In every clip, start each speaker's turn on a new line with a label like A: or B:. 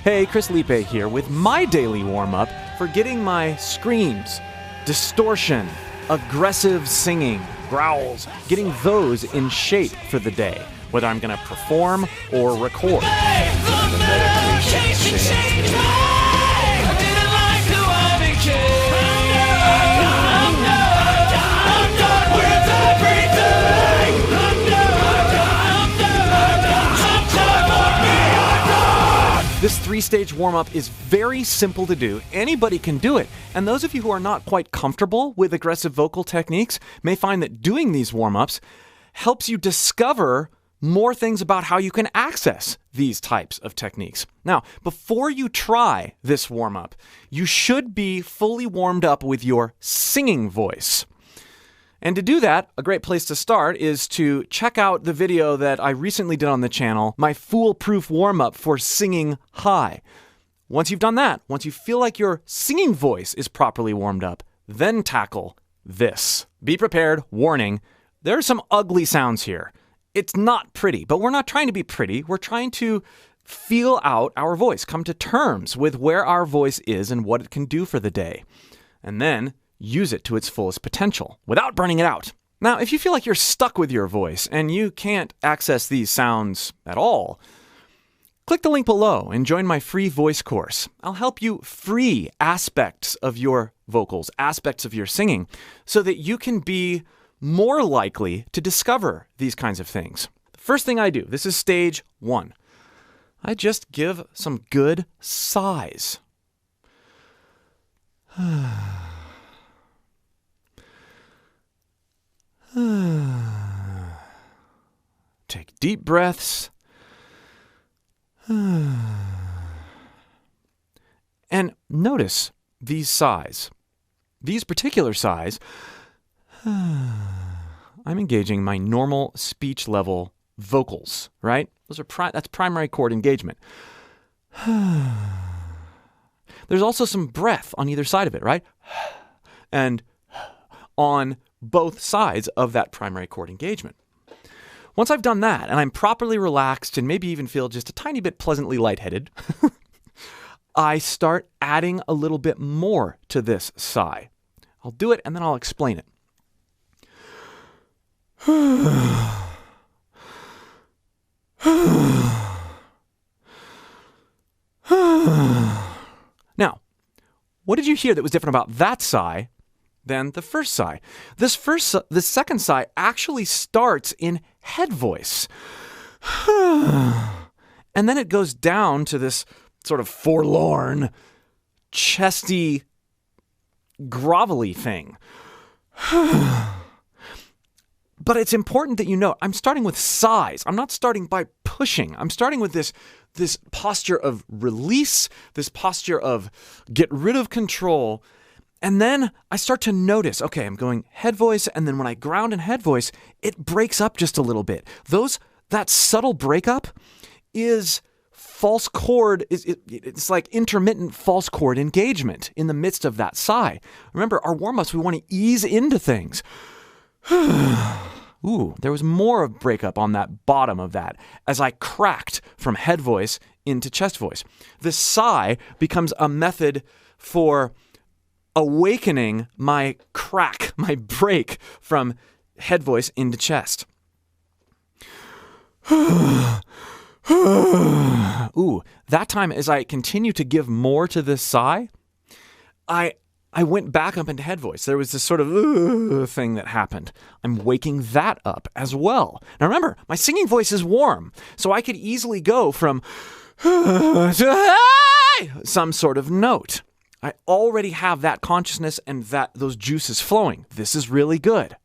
A: Hey, Chris Liepe here with my daily warm-up for getting my screams, distortion, aggressive singing, growls, getting those in shape for the day, whether I'm going to perform or record. This three-stage warm-up is very simple to do. Anybody can do it. And those of you who are not quite comfortable with aggressive vocal techniques may find that doing these warm-ups helps you discover more things about how you can access these types of techniques. Now, before you try this warm-up, you should be fully warmed up with your singing voice. And to do that, a great place to start is to check out the video that I recently did on the channel, my Foolproof warm-up for singing high. Once you've done that, once you feel like your singing voice is properly warmed up, then tackle this. Be prepared, warning, there are some ugly sounds here. It's not pretty, but we're not trying to be pretty. We're trying to feel out our voice, come to terms with where our voice is and what it can do for the day. And then use it to its fullest potential without burning it out. Now, if you feel like you're stuck with your voice and you can't access these sounds at all, click the link below and join my free voice course. I'll help you free aspects of your vocals, aspects of your singing, so that you can be more likely to discover these kinds of things. The first thing I do, this is stage 1. I just give some good sighs. Take deep breaths. And notice these sighs. These particular sighs, I'm engaging my normal speech level vocals, right? That's primary chord engagement. There's also some breath on either side of it, right? And on both sides of that primary chord engagement. Once I've done that, and I'm properly relaxed and maybe even feel just a tiny bit pleasantly lightheaded, I start adding a little bit more to this sigh. I'll do it and then I'll explain it. Now, what did you hear that was different about that sigh than the first sigh? The second sigh actually starts in head voice. And then it goes down to this sort of forlorn, chesty, grovelly thing. But it's important that you know, I'm starting with sighs. I'm not starting by pushing. I'm starting with this posture of release, this posture of get rid of control. And then I start to notice, okay, I'm going head voice, and then when I ground in head voice, it breaks up just a little bit. That subtle breakup is false chord, it's like intermittent false chord engagement in the midst of that sigh. Remember, our warm-ups, we want to ease into things. Ooh, there was more of breakup on that bottom of that as I cracked from head voice into chest voice. This sigh becomes a method for awakening my crack, my break from head voice into chest. Ooh, that time as I continue to give more to this sigh, I went back up into head voice. There was this sort of thing that happened. I'm waking that up as well. Now remember, my singing voice is warm, so I could easily go from to some sort of note. I already have that consciousness and those juices flowing. This is really good.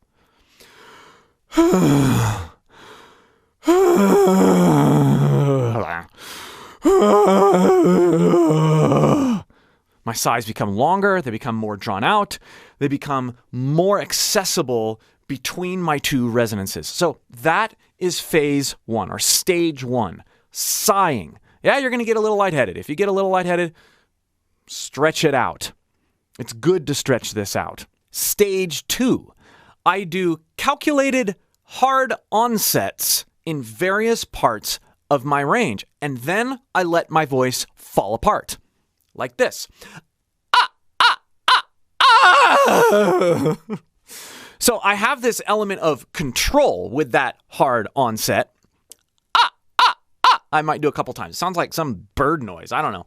A: My sighs become longer, they become more drawn out, they become more accessible between my two resonances. So that is phase 1 or stage 1, sighing. Yeah, you're going to get a little lightheaded. If you get a little lightheaded, stretch it out. It's good to stretch this out. Stage 2, I do calculated hard onsets in various parts of my range. And then I let my voice fall apart like this. So I have this element of control with that hard onset. I might do a couple times. It sounds like some bird noise. I don't know.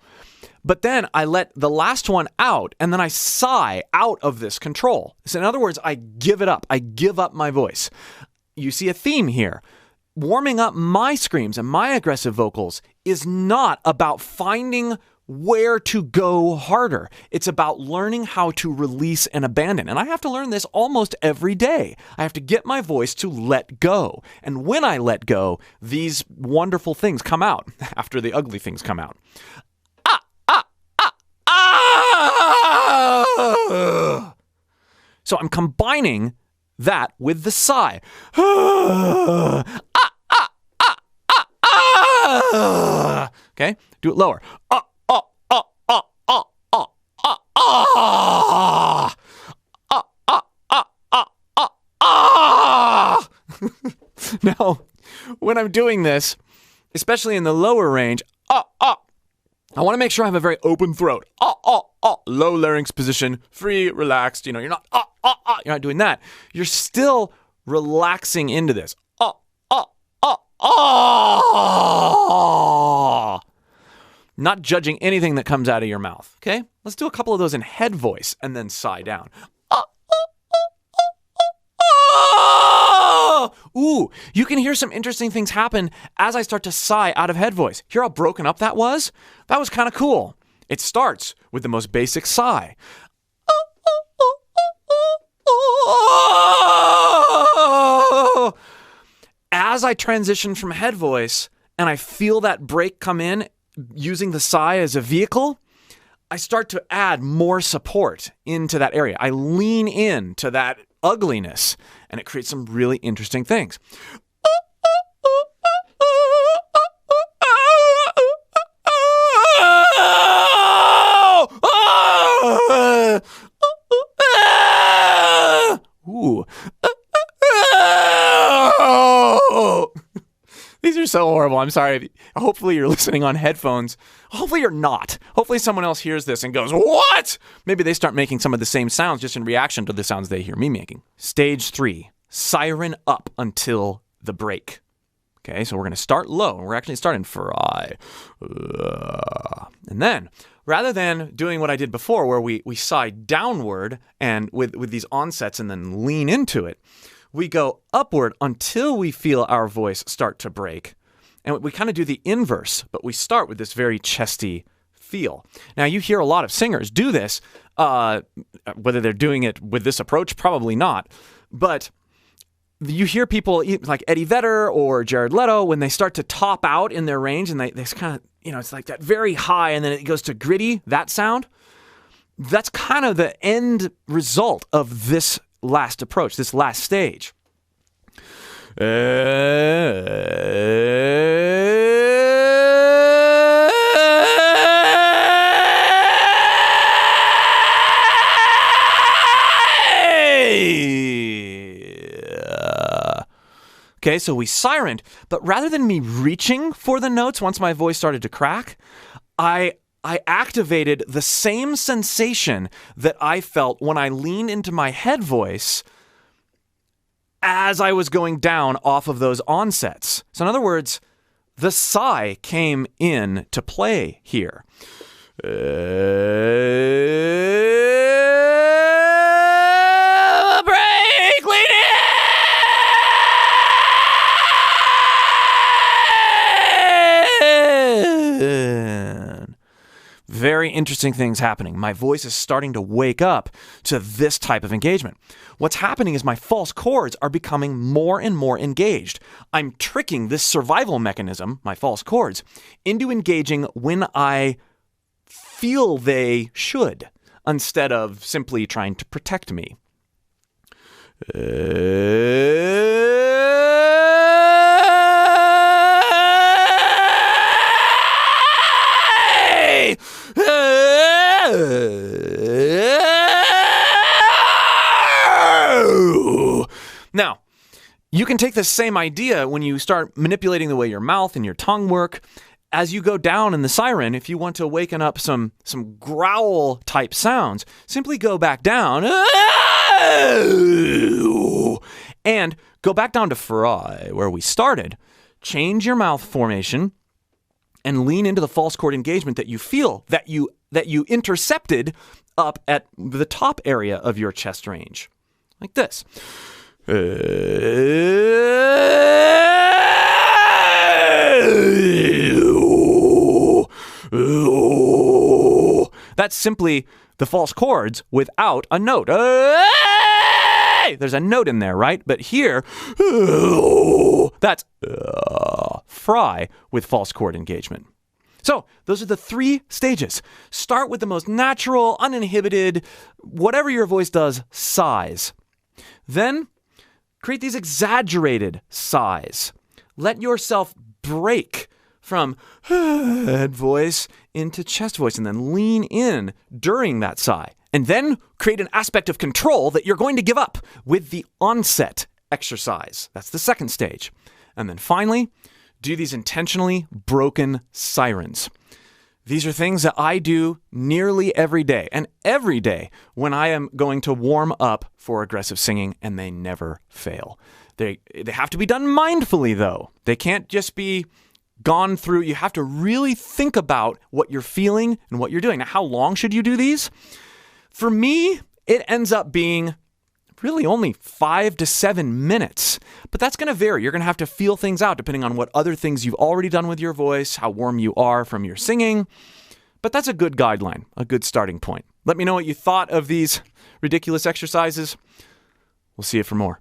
A: But then I let the last one out, and then I sigh out of this control. So in other words, I give it up. I give up my voice. You see a theme here. Warming up my screams and my aggressive vocals is not about finding where to go harder. It's about learning how to release and abandon. And I have to learn this almost every day. I have to get my voice to let go. And when I let go, these wonderful things come out after the ugly things come out. So I'm combining that with the sigh. Okay, do it lower. Now, when I'm doing this, especially in the lower range, I want to make sure I have a very open throat. Low larynx position, free, relaxed. You're not you're not doing that. You're still relaxing into this. Not judging anything that comes out of your mouth. Okay? Let's do a couple of those in head voice and then sigh down. Ooh, you can hear some interesting things happen as I start to sigh out of head voice. Hear how broken up that was? That was kind of cool. It starts with the most basic sigh. As I transition from head voice and I feel that break come in using the sigh as a vehicle, I start to add more support into that area. I lean into that ugliness, and it creates some really interesting things. Ooh. These are so horrible. I'm sorry. Hopefully you're listening on headphones. Hopefully you're not. Hopefully someone else hears this and goes, what? Maybe they start making some of the same sounds just in reaction to the sounds they hear me making. Stage 3, siren up until the break. Okay, so we're going to start low. We're actually starting fry. And then, rather than doing what I did before where we sigh downward and with these onsets and then lean into it, we go upward until we feel our voice start to break. And we kind of do the inverse, but we start with this very chesty feel. Now, you hear a lot of singers do this. Whether they're doing it with this approach, probably not. But you hear people like Eddie Vedder or Jared Leto, when they start to top out in their range and they kind of, it's like that very high and then it goes to gritty, that sound. That's kind of the end result of this last approach, this last stage. Okay, so we sirened, but rather than me reaching for the notes once my voice started to crack, I activated the same sensation that I felt when I leaned into my head voice as I was going down off of those onsets. So in other words, the sigh came in to play here. Break, lean in. Very interesting things happening. My voice is starting to wake up to this type of engagement. What's happening is my false chords are becoming more and more engaged. I'm tricking this survival mechanism, my false chords, into engaging when I feel they should, instead of simply trying to protect me. Now, You can take this same idea when you start manipulating the way your mouth and your tongue work. As you go down in the siren, if you want to waken up some growl type sounds, simply go back down and go back down to fry, where we started. Change your mouth formation and lean into the false chord engagement that you feel, that you intercepted up at the top area of your chest range. Like this. That's simply the false chords without a note. There's a note in there, right? But here, that's fry with false chord engagement. So those are the 3 stages. Start with the most natural, uninhibited, whatever your voice does, sighs. Then create these exaggerated sighs. Let yourself break from head voice into chest voice and then lean in during that sigh. And then create an aspect of control that you're going to give up with the onset exercise. That's the second stage. And then finally, do these intentionally broken sirens. These are things that I do nearly every day, and every day when I am going to warm up for aggressive singing, and they never fail. They have to be done mindfully, though. They can't just be gone through. You have to really think about what you're feeling and what you're doing. Now, how long should you do these? For me, it ends up being really only 5 to 7 minutes, but that's going to vary. You're going to have to feel things out depending on what other things you've already done with your voice, how warm you are from your singing, but that's a good guideline, a good starting point. Let me know what you thought of these ridiculous exercises. We'll see you for more.